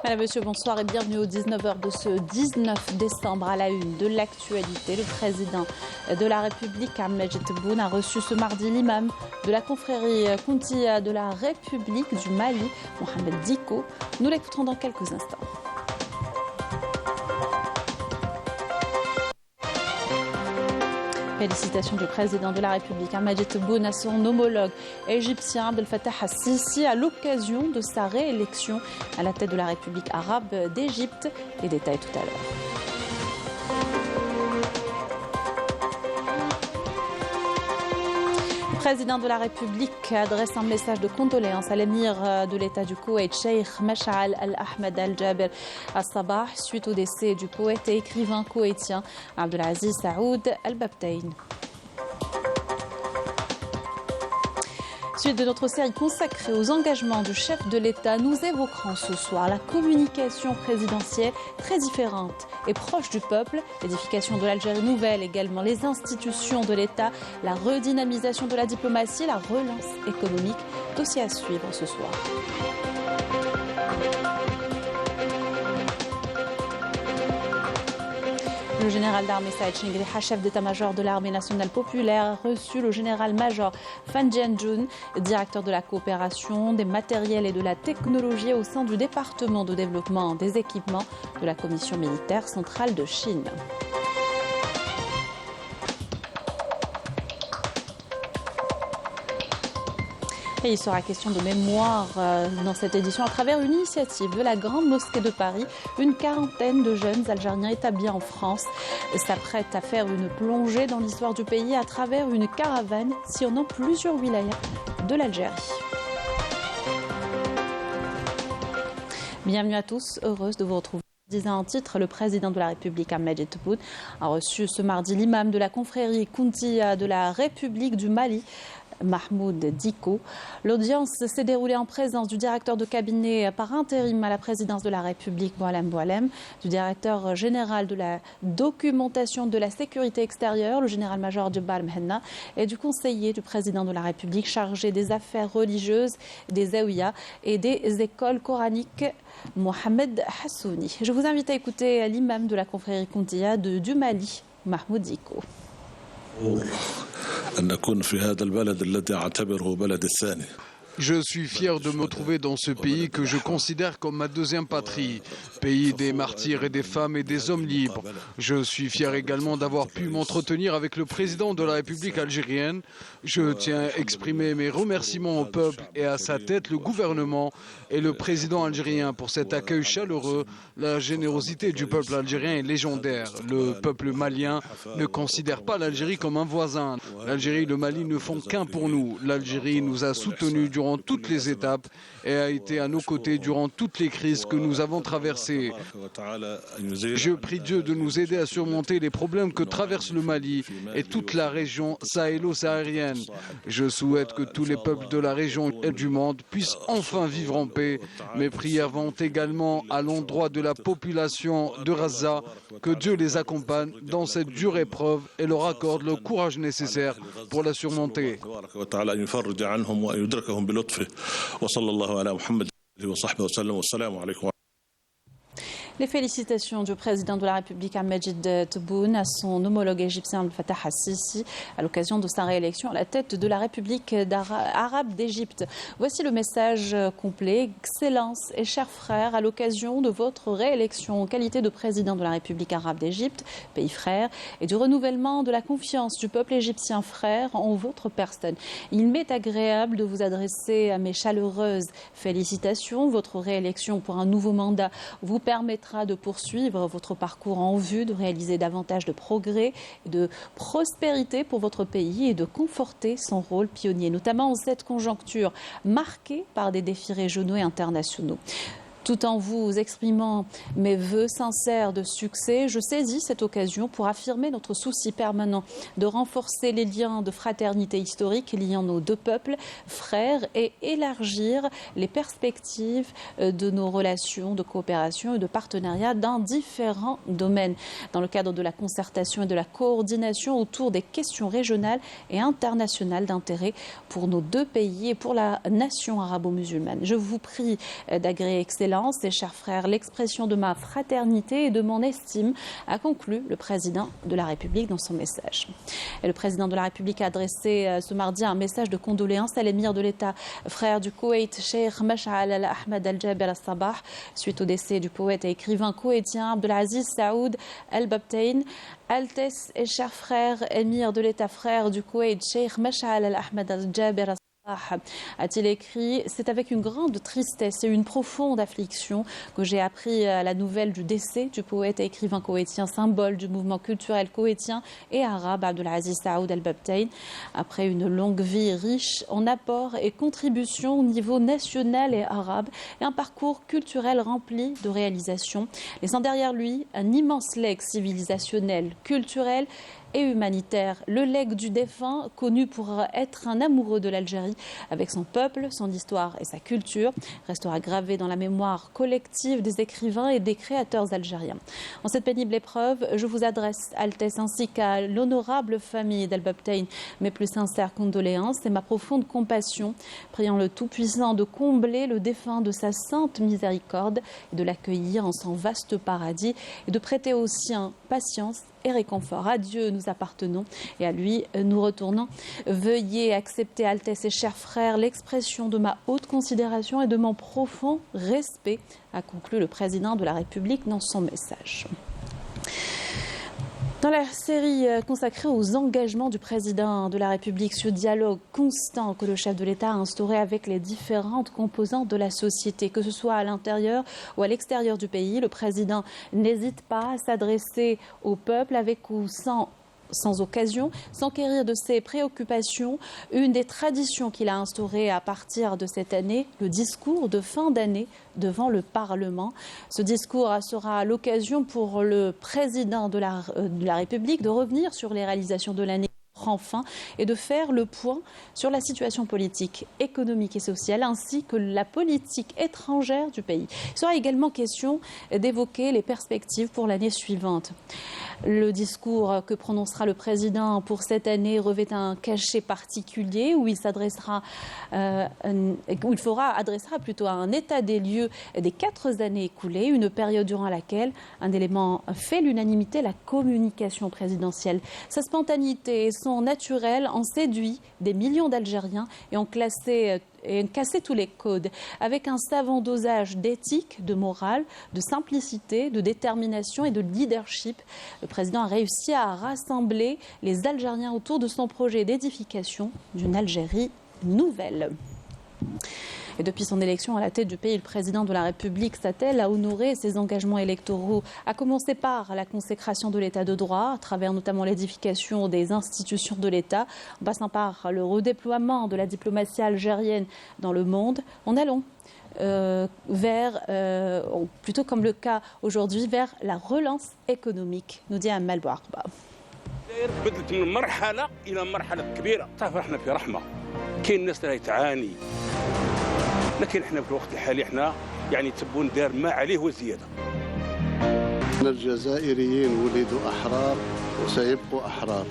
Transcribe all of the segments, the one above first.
Madame, monsieur, bonsoir et bienvenue aux 19h de ce 19 décembre. À la une de l'actualité, le président de la République, Majid Tebboune, a reçu ce mardi l'imam de la confrérie Kountia de la République du Mali, Mohamed Dicko. Nous l'écouterons dans quelques instants. Félicitations du président de la République, Majid Tebboune, à son homologue égyptien Abdel Fattah al-Sisi à l'occasion de sa réélection à la tête de la République arabe d'Égypte. Les détails tout à l'heure. Le président de la République adresse un message de condoléances à l'émir de l'État du Koweït, Cheikh Mash'al al-Ahmed al-Jaber al-Sabah, suite au décès du poète et écrivain koweïtien Abdelaziz Saoud al-Babtayn. Suite de notre série consacrée aux engagements du chef de l'État, nous évoquerons ce soir la communication présidentielle très différente et proche du peuple, l'édification de l'Algérie nouvelle, également les institutions de l'État, la redynamisation de la diplomatie, la relance économique. Dossier à suivre ce soir. Le général d'armée Saïd Chengriha, chef d'état-major de l'armée nationale populaire, a reçu le général-major Fan Jianjun, directeur de la coopération, des matériels et de la technologie au sein du département de développement des équipements de la commission militaire centrale de Chine. Et il sera question de mémoire dans cette édition à travers une initiative de la Grande Mosquée de Paris. Une quarantaine de jeunes Algériens établis en France s'apprêtent à faire une plongée dans l'histoire du pays à travers une caravane sillonnant plusieurs wilayas de l'Algérie. Bienvenue à tous, heureuse de vous retrouver. Disait en titre, le président de la République, Majid Tebboune, a reçu ce mardi l'imam de la confrérie Kountia de la République du Mali, Mahmoud Dicko. L'audience s'est déroulée en présence du directeur de cabinet par intérim à la présidence de la République, Boualem Boualem, du directeur général de la documentation de la sécurité extérieure, le général-major Djebal Mhenna, et du conseiller du président de la République chargé des affaires religieuses, des zaouïas et des écoles coraniques, Mohamed Hassouni. Je vous invite à écouter l'imam de la confrérie Kountia du Mali, Mahmoud Dicko. Je suis fier de me trouver dans ce pays que je considère comme ma deuxième patrie, pays des martyrs et des femmes et des hommes libres. Je suis fier également d'avoir pu m'entretenir avec le président de la République algérienne. Je tiens à exprimer mes remerciements au peuple et à sa tête, le gouvernement et le président algérien pour cet accueil chaleureux. La générosité du peuple algérien est légendaire. Le peuple malien ne considère pas l'Algérie comme un voisin. L'Algérie et le Mali ne font qu'un pour nous. L'Algérie nous a soutenus durant toutes les étapes et a été à nos côtés durant toutes les crises que nous avons traversées. Je prie Dieu de nous aider à surmonter les problèmes que traverse le Mali et toute la région sahélo-saharienne. Je souhaite que tous les peuples de la région et du monde puissent enfin vivre en paix. Mes prières vont également à l'endroit de la population de Gaza. Que Dieu les accompagne dans cette dure épreuve et leur accorde le courage nécessaire pour la surmonter. Les félicitations du président de la République, Majid Tebboune, à son homologue égyptien Abdel Fattah al-Sisi à l'occasion de sa réélection à la tête de la République arabe d'Égypte. Voici le message complet. Excellence et chers frères, à l'occasion de votre réélection en qualité de président de la République arabe d'Égypte, pays frère, et du renouvellement de la confiance du peuple égyptien frère en votre personne, il m'est agréable de vous adresser à mes chaleureuses félicitations. Votre réélection pour un nouveau mandat vous permettra de poursuivre votre parcours en vue de réaliser davantage de progrès et de prospérité pour votre pays et de conforter son rôle pionnier, notamment en cette conjoncture marquée par des défis régionaux et internationaux. Tout en vous exprimant mes vœux sincères de succès, je saisis cette occasion pour affirmer notre souci permanent de renforcer les liens de fraternité historique liant nos deux peuples frères et élargir les perspectives de nos relations de coopération et de partenariat dans différents domaines, dans le cadre de la concertation et de la coordination autour des questions régionales et internationales d'intérêt pour nos deux pays et pour la nation arabo-musulmane. Je vous prie d'agréer excellence condoléances et chers frères, l'expression de ma fraternité et de mon estime, a conclu le président de la République dans son message. Et le président de la République a adressé ce mardi un message de condoléances à l'émir de l'État, frère du Koweït, Cheikh Mash'al al-Ahmad al-Jaber al-Sabah, suite au décès du poète et écrivain koweïtien Abdelaziz Saoud al-Babtayn. Altesse et chers frères, émir de l'État, frère du Koweït, Cheikh Mash'al al-Ahmad al-Jaber al-Sabah, a-t-il écrit, c'est avec une grande tristesse et une profonde affliction que j'ai appris la nouvelle du décès du poète et écrivain koweïtien, symbole du mouvement culturel koweïtien et arabe Abdelaziz Saoud al-Babtayn. Après une longue vie riche en apports et contributions au niveau national et arabe et un parcours culturel rempli de réalisations, laissant derrière lui un immense legs civilisationnel, culturel et humanitaire. Le legs du défunt, connu pour être un amoureux de l'Algérie, avec son peuple, son histoire et sa culture, restera gravé dans la mémoire collective des écrivains et des créateurs algériens. En cette pénible épreuve, je vous adresse, Altesse, ainsi qu'à l'honorable famille d'Al-Babtayn, mes plus sincères condoléances et ma profonde compassion, priant le Tout-Puissant de combler le défunt de sa sainte miséricorde et de l'accueillir en son vaste paradis et de prêter aux siens patience et réconfort. À Dieu nous appartenons et à lui nous retournons. Veuillez accepter, Altesse et chers frères, l'expression de ma haute considération et de mon profond respect, a conclu le président de la République dans son message. Dans la série consacrée aux engagements du président de la République, ce dialogue constant que le chef de l'État a instauré avec les différentes composantes de la société, que ce soit à l'intérieur ou à l'extérieur du pays, le président n'hésite pas à s'adresser au peuple avec ou sans occasion, s'enquérir de ses préoccupations. Une des traditions qu'il a instaurées à partir de cette année, le discours de fin d'année devant le Parlement. Ce discours sera l'occasion pour le président de la République de revenir sur les réalisations de l'année prend fin et de faire le point sur la situation politique, économique et sociale ainsi que la politique étrangère du pays. Il sera également question d'évoquer les perspectives pour l'année suivante. Le discours que prononcera le président pour cette année revêt un cachet particulier où il adressera plutôt un état des lieux des 4 années écoulées, une période durant laquelle un élément fait l'unanimité, la communication présidentielle. Sa spontanéité et son naturel ont séduit des millions d'Algériens et ont cassé tous les codes. Avec un savant dosage d'éthique, de morale, de simplicité, de détermination et de leadership, le président a réussi à rassembler les Algériens autour de son projet d'édification d'une Algérie nouvelle. Et depuis son élection à la tête du pays, le président de la République s'attelle à honorer ses engagements électoraux, à commencer par la consécration de l'état de droit, à travers notamment l'édification des institutions de l'État, en passant par redéploiement de la diplomatie algérienne dans le monde, en allant plutôt comme le cas aujourd'hui, vers la relance économique, nous dit Amal Bouarba. بدلت من مرحلة إلى مرحلة كبيرة. تعرف احنا في رحمة. كاين الناس اللي تعاني. لكن احنا في الوقت الحالي احنا يعني تبون دار ما عليه وزيادة. الجزائريين ولدوا أحرار وسيبقوا أحرار.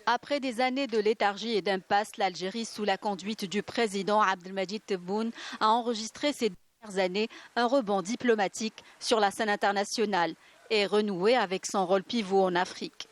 Après des années de léthargie et d'impasse, l'Algérie, sous la conduite du président Abdelmadjid Tebboune, a enregistré ces dernières années un rebond diplomatique sur la scène internationale et renoué avec son rôle pivot en Afrique.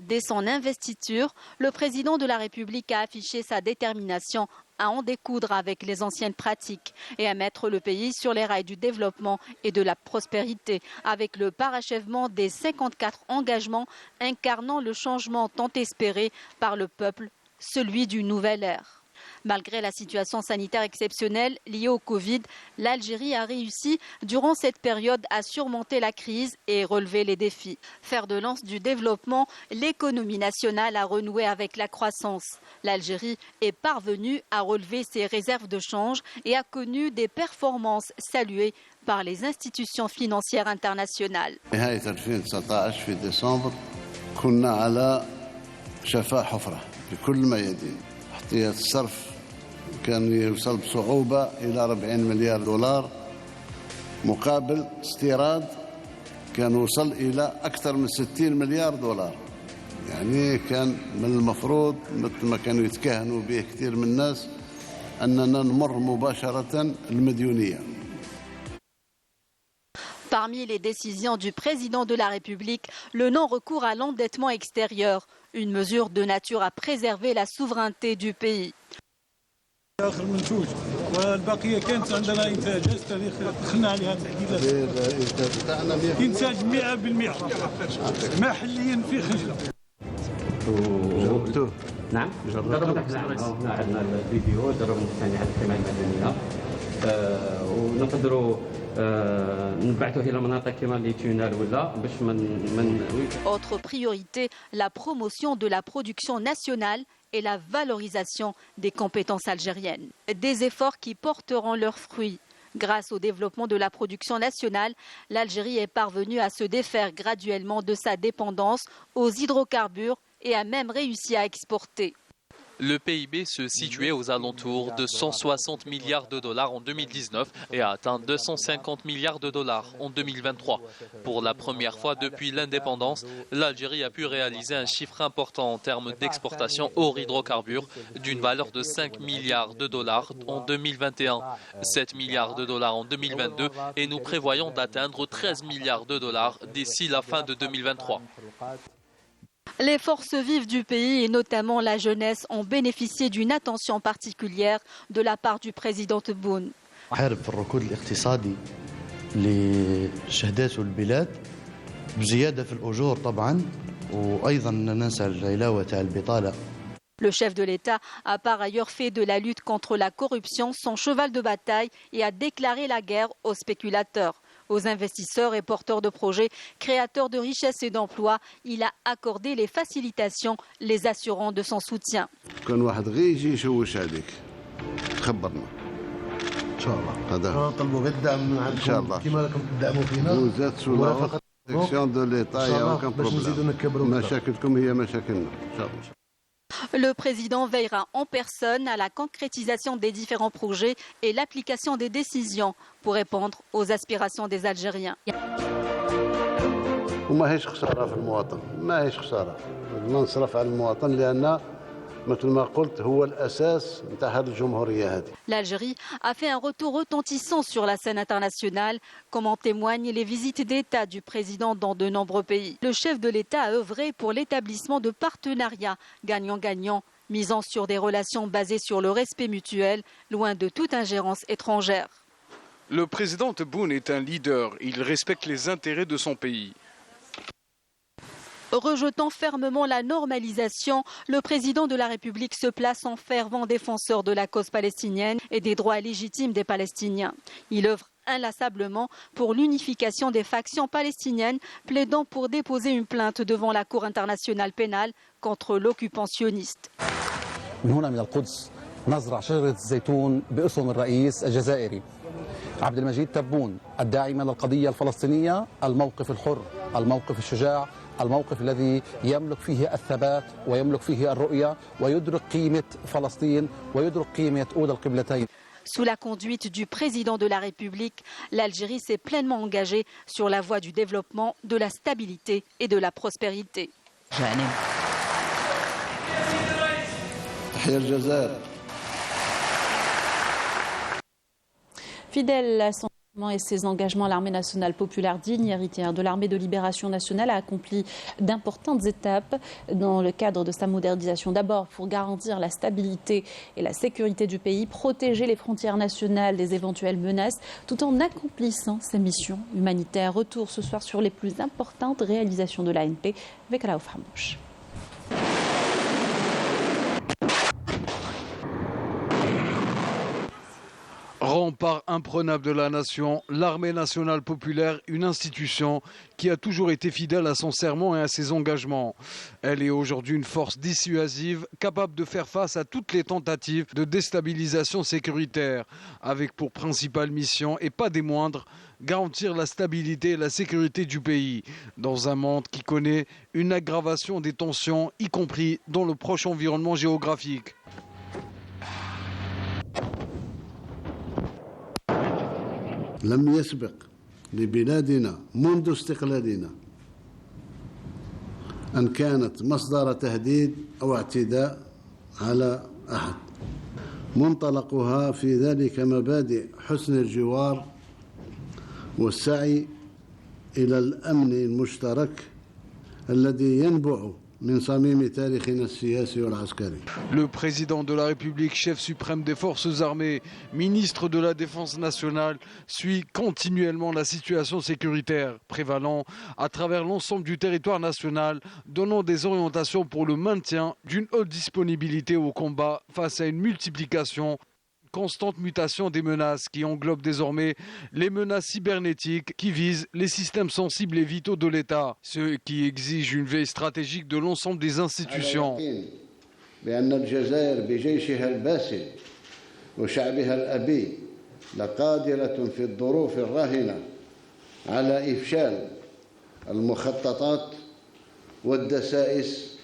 Dès son investiture, le président de la République a affiché sa détermination à en découdre avec les anciennes pratiques et à mettre le pays sur les rails du développement et de la prospérité, avec le parachèvement des 54 engagements incarnant le changement tant espéré par le peuple, celui d'une nouvelle ère. Malgré la situation sanitaire exceptionnelle liée au Covid, l'Algérie a réussi durant cette période à surmonter la crise et relever les défis. Fer de lance du développement, l'économie nationale a renoué avec la croissance. L'Algérie est parvenue à relever ses réserves de change et a connu des performances saluées par les institutions financières internationales. الصرف كان يوصل بصعوبة إلى 40 مليار دولار مقابل استيراد كان وصل إلى أكثر من 60 مليار دولار. يعني كان من المفروض مثل ما كانوا يتكهنوا به كثير من الناس أننا نمر مباشرة المديونية. Parmi les décisions du président de la République, le non-recours à l'endettement extérieur, une mesure de nature à préserver la souveraineté du pays. آخر منتوج والبقيه كانت عندنا انتاجات دخلنا عليها تحديدات انتاج 100% محليا في خجله. جربتوه؟ نعم جربنا عندنا الفيديو جربنا الثاني على الحمايه المدنيه ونقدروا نبعثوه الى مناطق كما لي تونال ولا باش من. Autre priorité, la promotion de la production nationale et la valorisation des compétences algériennes. Des efforts qui porteront leurs fruits. Grâce au développement de la production nationale, l'Algérie est parvenue à se défaire graduellement de sa dépendance aux hydrocarbures et a même réussi à exporter. Le PIB se situait aux alentours de 160 milliards de dollars en 2019 et a atteint 250 milliards de dollars en 2023. Pour la première fois depuis l'indépendance, l'Algérie a pu réaliser un chiffre important en termes d'exportation hors hydrocarbures d'une valeur de 5 milliards de dollars en 2021, 7 milliards de dollars en 2022 et nous prévoyons d'atteindre 13 milliards de dollars d'ici la fin de 2023. Les forces vives du pays et notamment la jeunesse ont bénéficié d'une attention particulière de la part du président Tebboune. حارب في الركود الاقتصادي اللي شهدته البلاد بزيادة في الأجور طبعا وأيضا ننسى العلاوة تاع البطالة. Le chef de l'État a par ailleurs fait de la lutte contre la corruption son cheval de bataille et a déclaré la guerre aux spéculateurs. Aux investisseurs et porteurs de projets, créateurs de richesses et d'emplois, il a accordé les facilitations, les assurant de son soutien. كان واحد غير يجي يشوش عليك خبرنا. إن شاء الله. هذا نطلبوا غير الدعم من عندكم. إن شاء الله. كما راكم تدعموا فينا. وزاد سولا ديكسيون دو ليتا يا اوكان بروبليم. مشاكلكم هي مشاكلنا إن شاء الله. Le président veillera en personne à la concrétisation des différents projets et l'application des décisions pour répondre aux aspirations des Algériens. وما هيش خسارة في المواطن، ما هيش خسارة. نصرف على المواطن لأن مثل ما قلت هو الأساس نتاع هذه الجمهورية هذه. L'Algérie a fait un retour retentissant sur la scène internationale, comme en témoignent les visites d'État du président dans de nombreux pays. Le chef de l'État a œuvré pour l'établissement de partenariats gagnant-gagnant, misant sur des relations basées sur le respect mutuel, loin de toute ingérence étrangère. Le président Tebboune est un leader. Il respecte les intérêts de son pays. Rejetant fermement la normalisation, le président de la République se place en fervent défenseur de la cause palestinienne et des droits légitimes des Palestiniens. Il œuvre inlassablement pour l'unification des factions palestiniennes, plaidant pour déposer une plainte devant la Cour internationale pénale contre l'occupant sioniste. نزرع شجرة الزيتون باسم الرئيس الجزائري عبد المجيد تبون الداعم للقضية الفلسطينية، الموقف الحر، الموقف الشجاع، الموقف الذي يملك فيه الثبات ويملك فيه الرؤية ويدرك قيمة فلسطين ويدرك قيمة أولى القبلتين. Sous la conduite du président de la République, l'Algérie s'est pleinement engagée sur la voie du développement, de la stabilité et de la prospérité. تحيا الجزائر. Fidèle à son et ses engagements, l'armée nationale populaire digne, héritière de l'armée de libération nationale, a accompli d'importantes étapes dans le cadre de sa modernisation. D'abord, pour garantir la stabilité et la sécurité du pays, protéger les frontières nationales des éventuelles menaces, tout en accomplissant ses missions humanitaires. Retour ce soir sur les plus importantes réalisations de l'ANP avec Raouf Hamouche. Rempart imprenable de la nation, l'armée nationale populaire, une institution qui a toujours été fidèle à son serment et à ses engagements. Elle est aujourd'hui une force dissuasive, capable de faire face à toutes les tentatives de déstabilisation sécuritaire, avec pour principale mission, et pas des moindres, garantir la stabilité et la sécurité du pays, dans un monde qui connaît une aggravation des tensions, y compris dans le proche environnement géographique. لم يسبق لبلادنا منذ استقلالنا أن كانت مصدر تهديد أو اعتداء على أحد. منطلقها في ذلك مبادئ حسن الجوار والسعي إلى الأمن المشترك الذي ينبع من صميم تاريخنا السياسي والعسكري. Le président de la République, chef suprême des forces armées, ministre de la Défense nationale, suit continuellement la situation sécuritaire prévalant à travers l'ensemble du territoire national, donnant des orientations pour le maintien d'une haute disponibilité au combat face à une multiplication, constante mutation des menaces qui englobent désormais les menaces cybernétiques qui visent les systèmes sensibles et vitaux de l'État, ce qui exige une veille stratégique de l'ensemble des institutions. بأن الجزائر بجيشها الباسل وشعبها الأبي لقادرة في الظروف الراهنة على إفشال المخططات والدسائس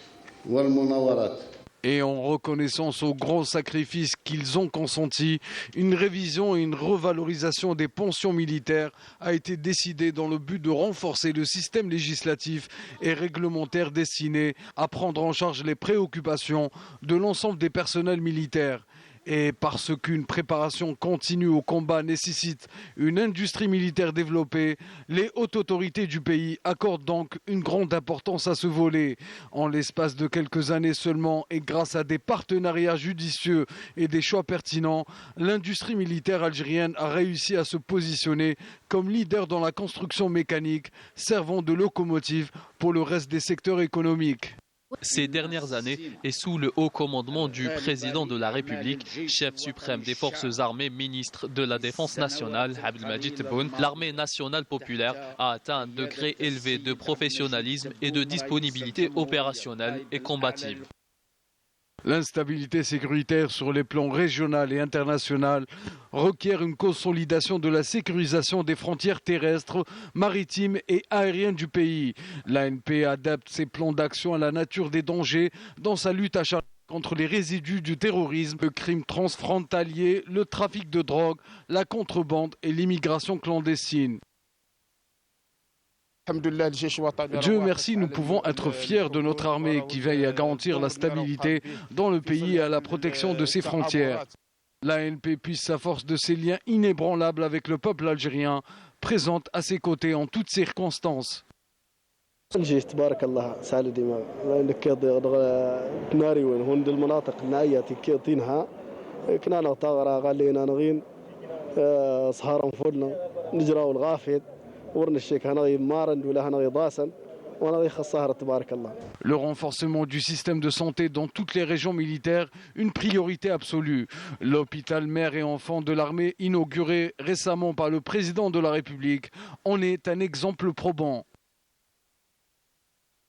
والمناورات. Et en reconnaissance aux grands sacrifices qu'ils ont consentis, une révision et une revalorisation des pensions militaires a été décidée dans le but de renforcer le système législatif et réglementaire destiné à prendre en charge les préoccupations de l'ensemble des personnels militaires. Et parce qu'une préparation continue au combat nécessite une industrie militaire développée, les hautes autorités du pays accordent donc une grande importance à ce volet. En l'espace de quelques années seulement et grâce à des partenariats judicieux et des choix pertinents, l'industrie militaire algérienne a réussi à se positionner comme leader dans la construction mécanique, servant de locomotive pour le reste des secteurs économiques. Ces dernières années, et sous le haut commandement du président de la République, chef suprême des forces armées, ministre de la Défense nationale, Abdelmajid Tebboune, l'armée nationale populaire a atteint un degré élevé de professionnalisme et de disponibilité opérationnelle et combative. L'instabilité sécuritaire sur les plans régional et international requiert une consolidation de la sécurisation des frontières terrestres, maritimes et aériennes du pays. L'ANP adapte ses plans d'action à la nature des dangers dans sa lutte acharnée contre les résidus du terrorisme, le crime transfrontalier, le trafic de drogue, la contrebande et l'immigration clandestine. Dieu merci, nous pouvons être fiers de notre armée qui veille à garantir la stabilité dans le pays et à la protection de ses frontières. L'ANP puise sa force de ses liens inébranlables avec le peuple algérien, présente à ses côtés en toutes circonstances. جيت تبارك الله سال ديما لك ناري وين هون المناطق النائية تينها كنا نغتاغرا قال لي نغين صهارا فولنا نجراو الغافد Le renforcement du système de santé dans toutes les régions militaires, une priorité absolue. L'hôpital mère et enfants de l'armée inauguré récemment par le président de la République en est un exemple probant.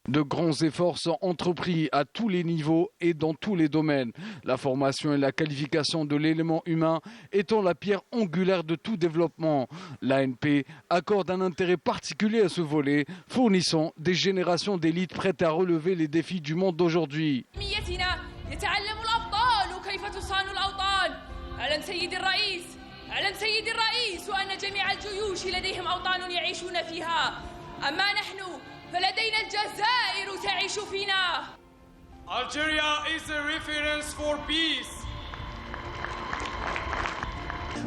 De grands efforts sont entrepris à tous les niveaux et dans tous les domaines. La formation et la qualification de l'élément humain étant la pierre angulaire de tout développement. L'ANP accorde un intérêt particulier à ce volet, fournissant des générations d'élites prêtes à relever les défis du monde d'aujourd'hui. فلدينا الجزائر تعيش فينا. Algeria is a reference for peace.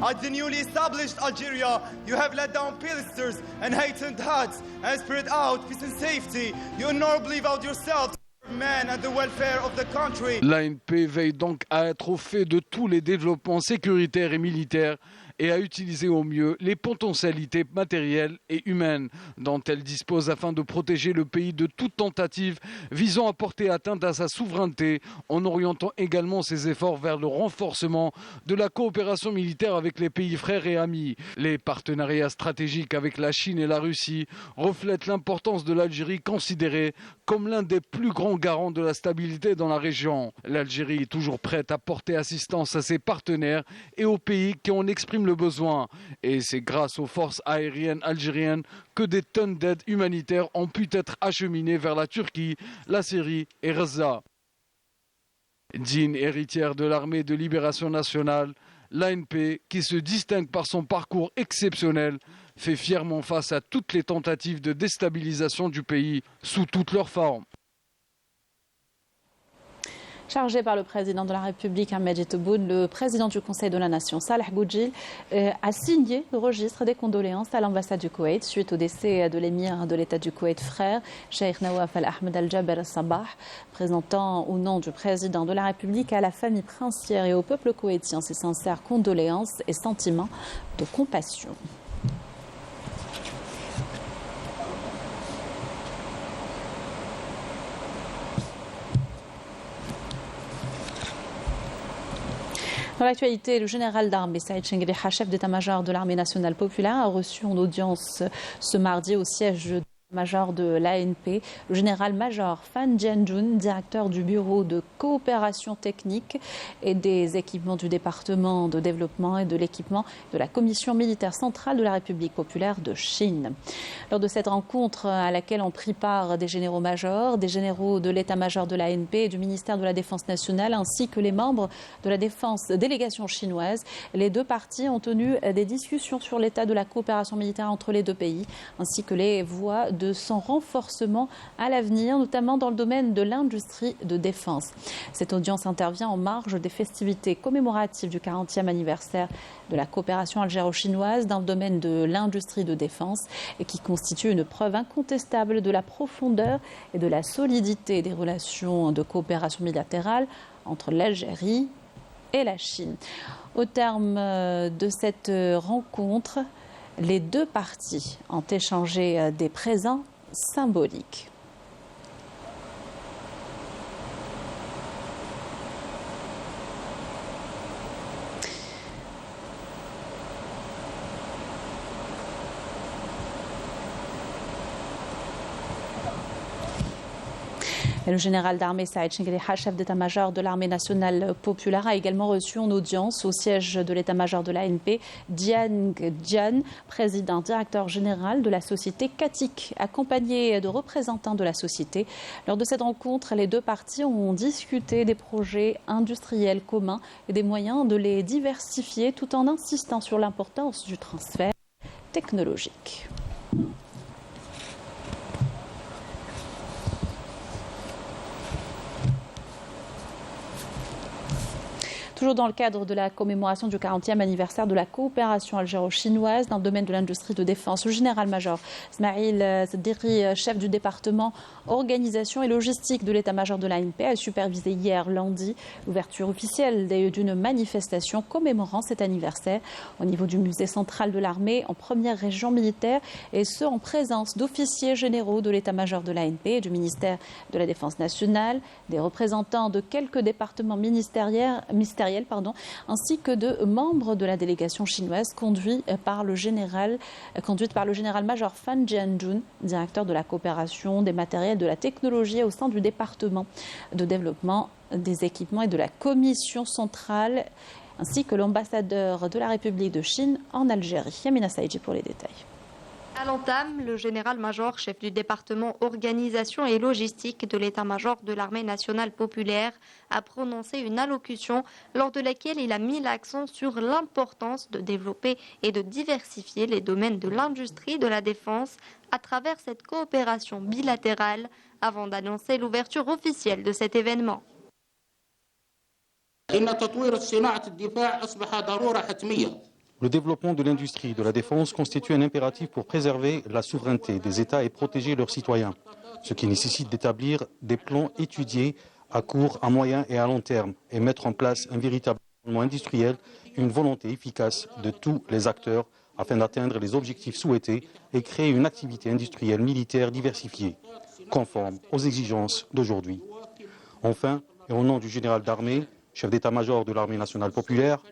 At the newly established Algeria, you have let down pillagers and heightened hearts and spread out peace and safety. You honorably vowed yourself to man and the welfare of the country. L'ANP veille donc à être au fait de tous les développements sécuritaires et militaires et à utiliser au mieux les potentialités matérielles et humaines dont elle dispose afin de protéger le pays de toute tentative visant à porter atteinte à sa souveraineté, en orientant également ses efforts vers le renforcement de la coopération militaire avec les pays frères et amis. Les partenariats stratégiques avec la Chine et la Russie reflètent l'importance de l'Algérie considérée comme l'un des plus grands garants de la stabilité dans la région. L'Algérie est toujours prête à porter assistance à ses partenaires et aux pays qui en expriment le besoin. Et c'est grâce aux forces aériennes algériennes que des tonnes d'aide humanitaire ont pu être acheminées vers la Turquie, la Syrie et Gaza. Digne héritière de l'armée de libération nationale, l'ANP, qui se distingue par son parcours exceptionnel, fait fièrement face à toutes les tentatives de déstabilisation du pays sous toutes leurs formes. Chargé par le président de la République, Ahmed Tebboune, le président du Conseil de la Nation, Salah Boudjil, a signé le registre des condoléances à l'ambassade du Koweït suite au décès de l'émir de l'État du Koweït, frère, Cheikh Nawaf Al-Ahmed Al-Jaber Al-Sabah, présentant au nom du président de la République à la famille princière et au peuple koweïtien ses sincères condoléances et sentiments de compassion. Dans l'actualité, le général d'armée Saïd Chengriha, chef d'état-major de l'armée nationale populaire, a reçu en audience ce mardi au siège de major de l'ANP, le général-major Fan Jianjun, directeur du bureau de coopération technique et des équipements du département de développement et de l'équipement de la commission militaire centrale de la République populaire de Chine. Lors de cette rencontre à laquelle ont pris part des généraux-majors, des généraux de l'état-major de l'ANP et du ministère de la Défense nationale, ainsi que les membres de la délégation chinoise, les deux parties ont tenu des discussions sur l'état de la coopération militaire entre les deux pays, ainsi que les voies de son renforcement à l'avenir, notamment dans le domaine de l'industrie de défense. Cette audience intervient en marge des festivités commémoratives du 40e anniversaire de la coopération algéro-chinoise dans le domaine de l'industrie de défense et qui constitue une preuve incontestable de la profondeur et de la solidité des relations de coopération bilatérale entre l'Algérie et la Chine. Au terme de cette rencontre, les deux parties ont échangé des présents symboliques. Et le général d'armée Saïd Chengriha, chef d'état-major de l'armée nationale populaire, a également reçu en audience au siège de l'état-major de l'ANP Dian Jian, président directeur général de la société Katik, accompagné de représentants de la société. Lors de cette rencontre, les deux parties ont discuté des projets industriels communs et des moyens de les diversifier tout en insistant sur l'importance du transfert technologique. Toujours dans le cadre de la commémoration du 40e anniversaire de la coopération algéro-chinoise dans le domaine de l'industrie de défense, le général-major Smaïl Sediri, chef du département organisation et logistique de l'état-major de l'ANP, a supervisé hier lundi l'ouverture officielle d'une manifestation commémorant cet anniversaire au niveau du musée central de l'armée en première région militaire, et ce en présence d'officiers généraux de l'état-major de l'ANP et du ministère de la Défense nationale, des représentants de quelques départements ministériels, ainsi que de membres de la délégation chinoise conduite par le général-major Fan Jianjun, directeur de la coopération, des matériels, de la technologie au sein du département de développement des équipements et de la commission centrale, ainsi que l'ambassadeur de la République de Chine en Algérie. Yamina Saïdji pour les détails. À l'entame, le général-major, chef du département organisation et logistique de l'état-major de l'armée nationale populaire, a prononcé une allocution lors de laquelle il a mis l'accent sur l'importance de développer et de diversifier les domaines de l'industrie de la défense à travers cette coopération bilatérale, avant d'annoncer l'ouverture officielle de cet événement. Le développement de l'industrie de la défense constitue un impératif pour préserver la souveraineté des États et protéger leurs citoyens, ce qui nécessite d'établir des plans étudiés à court, à moyen et à long terme et mettre en place un véritable plan industriel et une volonté efficace de tous les acteurs afin d'atteindre les objectifs souhaités et créer une activité industrielle militaire diversifiée, conforme aux exigences d'aujourd'hui. Enfin, et au nom du général d'armée, chef d'état-major de l'armée nationale populaire,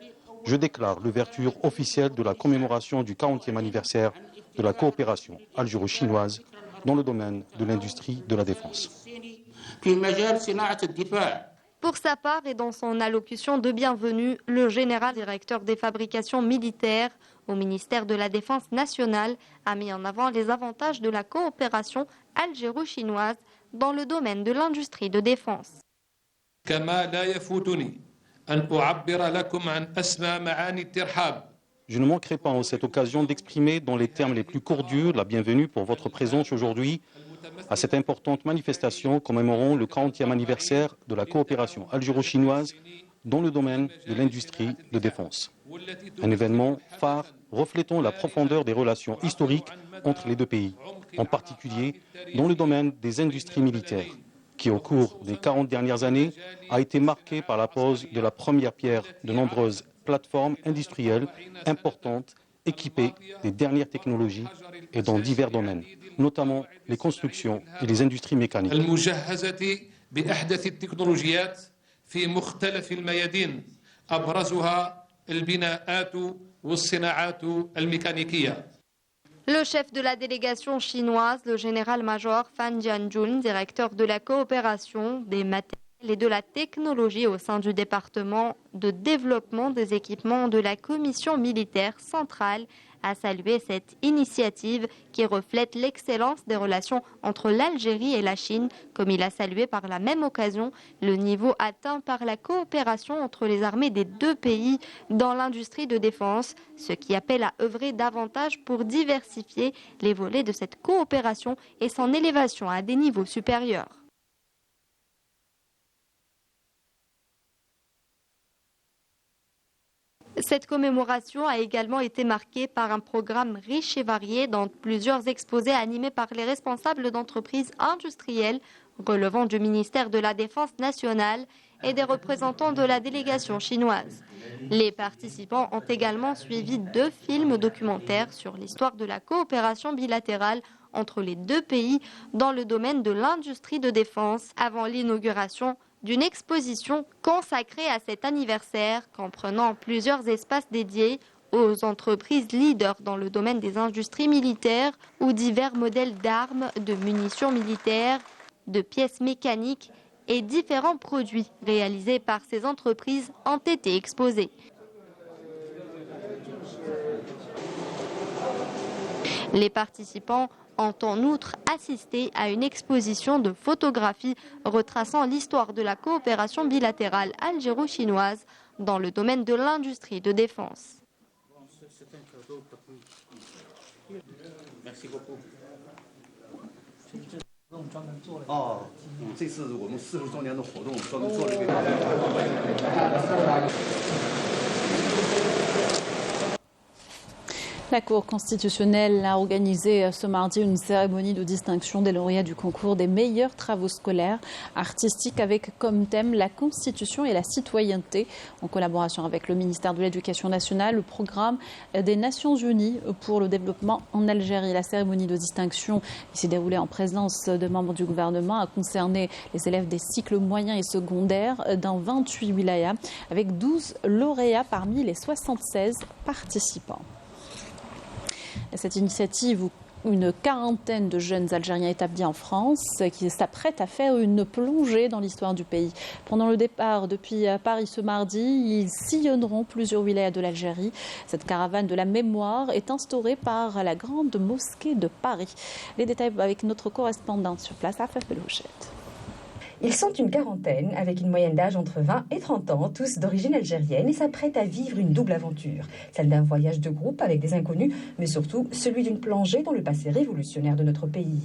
je déclare l'ouverture officielle de la commémoration du 40e anniversaire de la coopération algéro-chinoise dans le domaine de l'industrie de la défense. Pour sa part et dans son allocution de bienvenue, le général directeur des fabrications militaires au ministère de la Défense nationale a mis en avant les avantages de la coopération algéro-chinoise dans le domaine de l'industrie de défense. je ne manquerai pas en cette occasion d'exprimer dans les termes les plus cordiaux la bienvenue pour votre présence aujourd'hui à cette importante manifestation commémorant le 40e anniversaire de la coopération algéro-chinoise dans le domaine de l'industrie de défense. Un événement phare reflétant la profondeur des relations historiques entre les deux pays, en particulier dans le domaine des industries militaires, qui au cours des 40 dernières années a été marqué par la pose de la première pierre de nombreuses plateformes industrielles importantes équipées des dernières technologies et dans divers domaines, notamment les constructions et les industries mécaniques. في مختلف الميادين أبرزها البناءات والصناعات الميكانيكية. Le chef de la délégation chinoise, le général-major Fan Jianjun, directeur de la coopération, des matériels et de la technologie au sein du département de développement des équipements de la commission militaire centrale, a salué cette initiative qui reflète l'excellence des relations entre l'Algérie et la Chine, comme il a salué par la même occasion le niveau atteint par la coopération entre les armées des deux pays dans l'industrie de défense, ce qui appelle à œuvrer davantage pour diversifier les volets de cette coopération et son élévation à des niveaux supérieurs. Cette commémoration a également été marquée par un programme riche et varié dans plusieurs exposés animés par les responsables d'entreprises industrielles relevant du ministère de la Défense nationale et des représentants de la délégation chinoise. Les participants ont également suivi 2 films documentaires sur l'histoire de la coopération bilatérale entre les deux pays dans le domaine de l'industrie de défense avant l'inauguration d'une exposition consacrée à cet anniversaire, comprenant plusieurs espaces dédiés aux entreprises leaders dans le domaine des industries militaires où divers modèles d'armes, de munitions militaires, de pièces mécaniques et différents produits réalisés par ces entreprises ont été exposés. Les participants ont en outre assisté à une exposition de photographies retraçant l'histoire de la coopération bilatérale algéro-chinoise dans le domaine de l'industrie de défense. Merci beaucoup. La Cour constitutionnelle a organisé ce mardi une cérémonie de distinction des lauréats du concours des meilleurs travaux scolaires artistiques avec comme thème la Constitution et la citoyenneté, en collaboration avec le ministère de l'Éducation nationale, le programme des Nations Unies pour le développement en Algérie. La cérémonie de distinction qui s'est déroulée en présence de membres du gouvernement a concerné les élèves des cycles moyens et secondaires dans 28 wilayas, avec 12 lauréats parmi les 76 participants. Cette initiative, où une quarantaine de jeunes Algériens établis en France qui s'apprêtent à faire une plongée dans l'histoire du pays. Pendant le départ depuis Paris ce mardi, ils sillonneront plusieurs wilayas de l'Algérie. Cette caravane de la mémoire est instaurée par la Grande Mosquée de Paris. Les détails avec notre correspondante sur place, Afaf Belouchet. Ils sont une quarantaine, avec une moyenne d'âge entre 20 et 30 ans, tous d'origine algérienne et s'apprêtent à vivre une double aventure. Celle d'un voyage de groupe avec des inconnus, mais surtout celui d'une plongée dans le passé révolutionnaire de notre pays.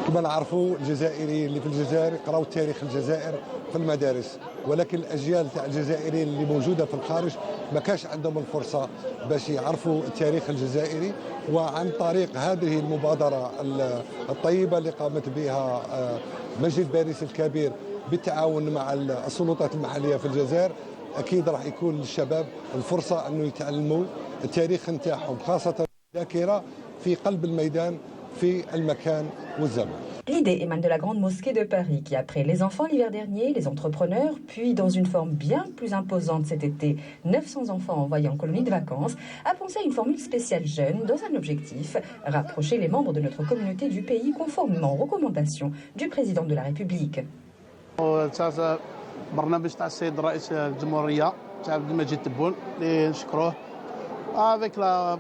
كما نعرفوا الجزائريين اللي في الجزائر قراوا تاريخ الجزائر في المدارس، ولكن الاجيال تاع الجزائريين اللي موجوده في الخارج ما كاش عندهم الفرصه باش يعرفوا التاريخ الجزائري. وعن طريق هذه المبادره الطيبه اللي قامت بها مجد باريس الكبير بالتعاون مع السلطات المحليه في الجزائر، اكيد راح يكون للشباب الفرصه انه يتعلموا التاريخ نتاعهم، خاصه الذاكره في قلب الميدان في المكان والزمان. L'idée émane de la Grande Mosquée de Paris qui, après les enfants l'hiver dernier, les entrepreneurs, puis dans une forme bien plus imposante cet été, 900 enfants envoyés en colonie de vacances, a pensé à une formule spéciale jeune dans un objectif, rapprocher les membres de notre communauté du pays conformément aux recommandations du président de la République. برنامج تاع السيد رئيس الجمهورية تاع عبد المجيد تبون اللي نشكروه avec la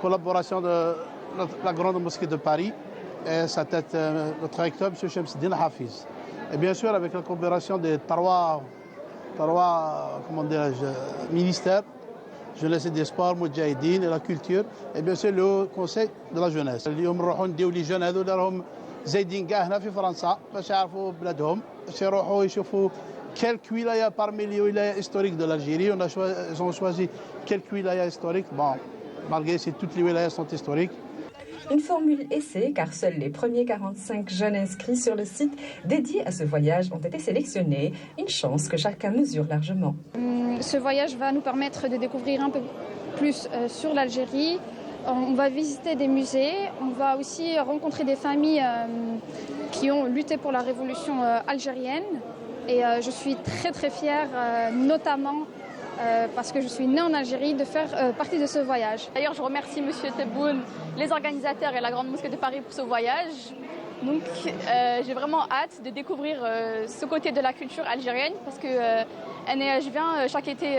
collaboration de la Grande Mosquée de Paris et sa tête, notre recteur, M. Chemseddine Hafiz. Et bien sûr, avec la coopération des trois comment dirais-je, ministères, jeunesse et des sports, Moudjahidine et la culture. Et bien c'est le conseil de la jeunesse. اليوم نروحوا نديو لي جون هذول راهم زايدين كاع هنا في فرنسا باش يعرفوا بلادهم باش يروحوا يشوفوا quelques wilayas parmi les wilayas historiques de l'Algérie. Ils ont choisi quelques wilayas historiques. Bon, malgré si toutes les wilayas sont historiques. Une formule essai, car seuls les premiers 45 jeunes inscrits sur le site dédié à ce voyage ont été sélectionnés. Une chance que chacun mesure largement. Ce voyage va nous permettre de découvrir un peu plus sur l'Algérie. On va visiter des musées, on va aussi rencontrer des familles qui ont lutté pour la révolution algérienne. Et je suis très fière, notamment parce que je suis née en Algérie, de faire partie de ce voyage. D'ailleurs, je remercie M. Tebboune, les organisateurs et la Grande Mosquée de Paris pour ce voyage. Donc, j'ai vraiment hâte de découvrir ce côté de la culture algérienne parce que je viens chaque été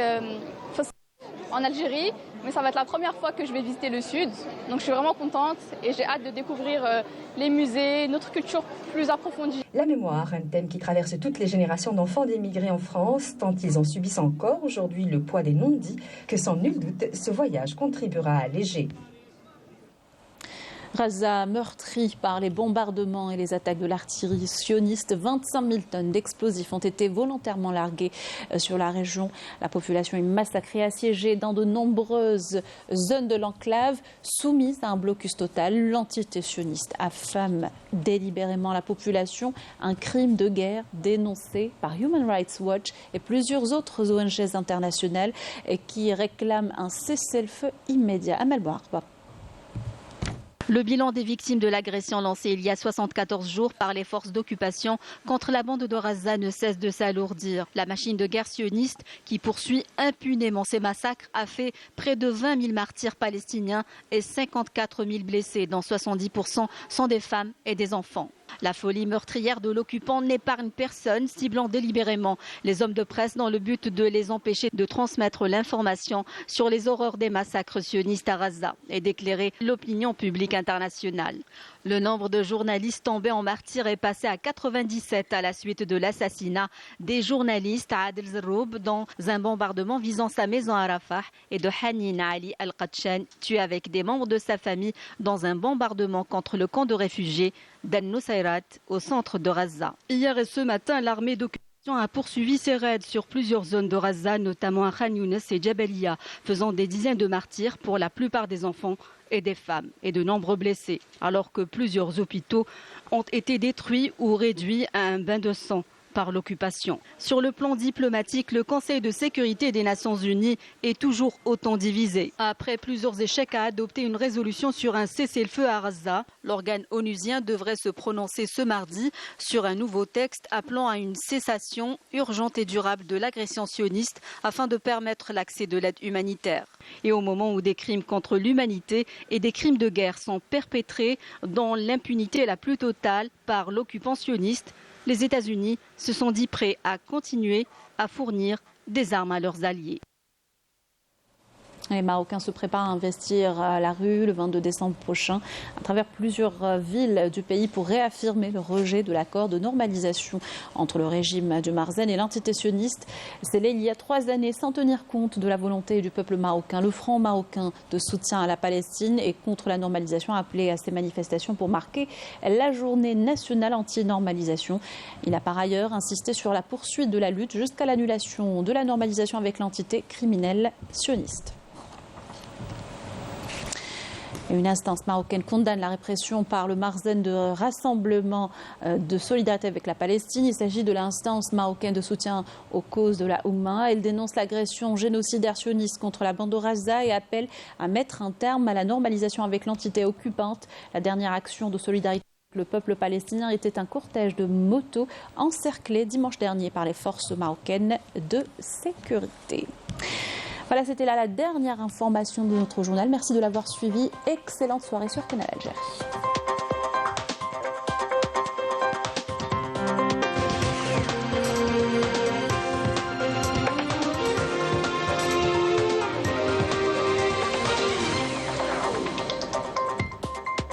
en Algérie, mais ça va être la première fois que je vais visiter le sud. Donc, je suis vraiment contente et j'ai hâte de découvrir les musées, notre culture plus approfondie. La mémoire, un thème qui traverse toutes les générations d'enfants d'émigrés en France, tant ils en subissent encore aujourd'hui le poids des non-dits, que sans nul doute, ce voyage contribuera à alléger. Gaza meurtrie par les bombardements et les attaques de l'artillerie sioniste. 25 000 tonnes d'explosifs ont été volontairement larguées sur la région. La population est massacrée, assiégée dans de nombreuses zones de l'enclave, soumise à un blocus total. L'entité sioniste affame délibérément la population. Un crime de guerre dénoncé par Human Rights Watch et plusieurs autres ONG internationales qui réclament un cessez-le-feu immédiat. Amel Bouarba. Le bilan des victimes de l'agression lancée il y a 74 jours par les forces d'occupation contre la bande de Gaza ne cesse de s'alourdir. La machine de guerre sioniste qui poursuit impunément ces massacres a fait près de 20 000 martyrs palestiniens et 54 000 blessés, dont 70% sont des femmes et des enfants. La folie meurtrière de l'occupant n'épargne personne, ciblant délibérément les hommes de presse dans le but de les empêcher de transmettre l'information sur les horreurs des massacres sionistes à Gaza et d'éclairer l'opinion publique internationale. Le nombre de journalistes tombés en martyrs est passé à 97 à la suite de l'assassinat des journalistes à Adel Zeroub dans un bombardement visant sa maison à Rafah et de Hanin Ali Al-Qadshan, tué avec des membres de sa famille dans un bombardement contre le camp de réfugiés d'Al-Nusayrat au centre de Gaza. Hier et ce matin, l'armée d'occupation a poursuivi ses raids sur plusieurs zones de Gaza, notamment à Khan Younes et Jabalia, faisant des dizaines de martyrs pour la plupart des enfants et des femmes et de nombreux blessés, alors que plusieurs hôpitaux ont été détruits ou réduits à un bain de sang par l'occupation. Sur le plan diplomatique, le Conseil de sécurité des Nations Unies est toujours autant divisé. Après plusieurs échecs à adopter une résolution sur un cessez-le-feu à Gaza, l'organe onusien devrait se prononcer ce mardi sur un nouveau texte appelant à une cessation urgente et durable de l'agression sioniste afin de permettre l'accès de l'aide humanitaire. Et au moment où des crimes contre l'humanité et des crimes de guerre sont perpétrés dans l'impunité la plus totale par l'occupant sioniste, les États-Unis se sont dit prêts à continuer à fournir des armes à leurs alliés. Les Marocains se préparent à investir la rue le 22 décembre prochain à travers plusieurs villes du pays pour réaffirmer le rejet de l'accord de normalisation entre le régime du Marzen et l'entité sioniste. Scellé il y a 3 années sans tenir compte de la volonté du peuple marocain. Le Front marocain de soutien à la Palestine et contre la normalisation a appelé à ces manifestations pour marquer la journée nationale anti-normalisation. Il a par ailleurs insisté sur la poursuite de la lutte jusqu'à l'annulation de la normalisation avec l'entité criminelle sioniste. Une instance marocaine condamne la répression par le Marzen de rassemblement de solidarité avec la Palestine. Il s'agit de l'instance marocaine de soutien aux causes de la Oumma. Elle dénonce l'agression génocidaire sioniste contre la bande de Gaza et appelle à mettre un terme à la normalisation avec l'entité occupante. La dernière action de solidarité avec le peuple palestinien était un cortège de motos encerclé dimanche dernier par les forces marocaines de sécurité. Voilà, c'était là la dernière information de notre journal. Merci de l'avoir suivi. Excellente soirée sur Canal Algérie.